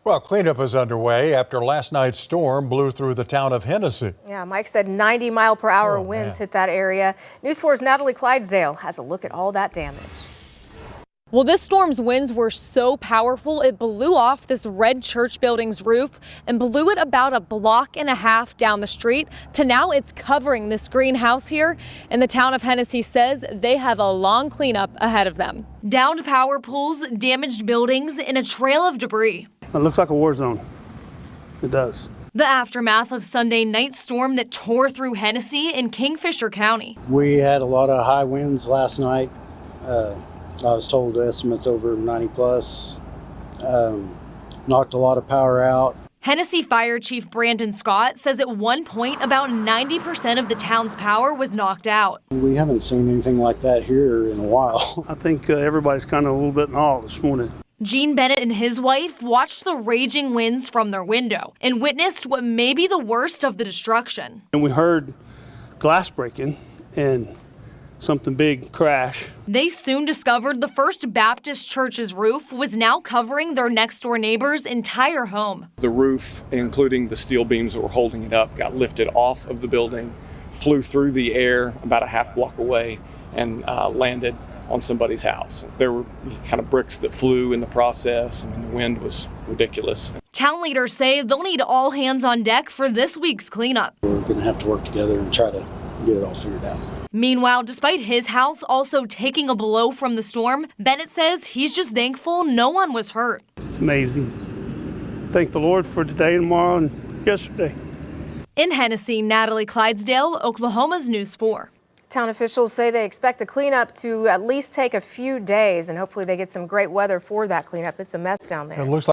Well, cleanup is underway after last night's storm blew through the town of Hennessy. Yeah, Mike said 90-mile-per-hour winds hit that area. News 4's Natalie Clydesdale has a look at all that damage. Well, this storm's winds were so powerful, it blew off this red church building's roof and blew it about a block and a half down the street to now it's covering this greenhouse here. And the town of Hennessy says they have a long cleanup ahead of them. Downed power poles, damaged buildings, and a trail of debris. It looks like a war zone. It does. The aftermath of Sunday night's storm that tore through Hennessy in Kingfisher County. We had a lot of high winds last night. I was told estimates over 90 plus. Knocked a lot of power out. Hennessy Fire Chief Brandon Scott says at one point about 90% of the town's power was knocked out. We haven't seen anything like that here in a while. I think everybody's kind of a little bit in awe this morning. Gene Bennett and his wife watched the raging winds from their window and witnessed what may be the worst of the destruction. And we heard glass breaking and something big crash. They soon discovered the First Baptist Church's roof was now covering their next-door neighbor's entire home. The roof, including the steel beams that were holding it up, got lifted off of the building, flew through the air about a half block away, and landed on somebody's house. There were kind of bricks that flew in the process. I mean, the wind was ridiculous. Town leaders say they'll need all hands on deck for this week's cleanup. We're going to have to work together and try to get it all figured out. Meanwhile, despite his house also taking a blow from the storm, Bennett says he's just thankful no one was hurt. It's amazing. Thank the Lord for today, tomorrow, and yesterday. In Hennessy, Natalie Clydesdale, Oklahoma's News 4. Town officials say they expect the cleanup to at least take a few days, and hopefully they get some great weather for that cleanup. It's a mess down there. It looks like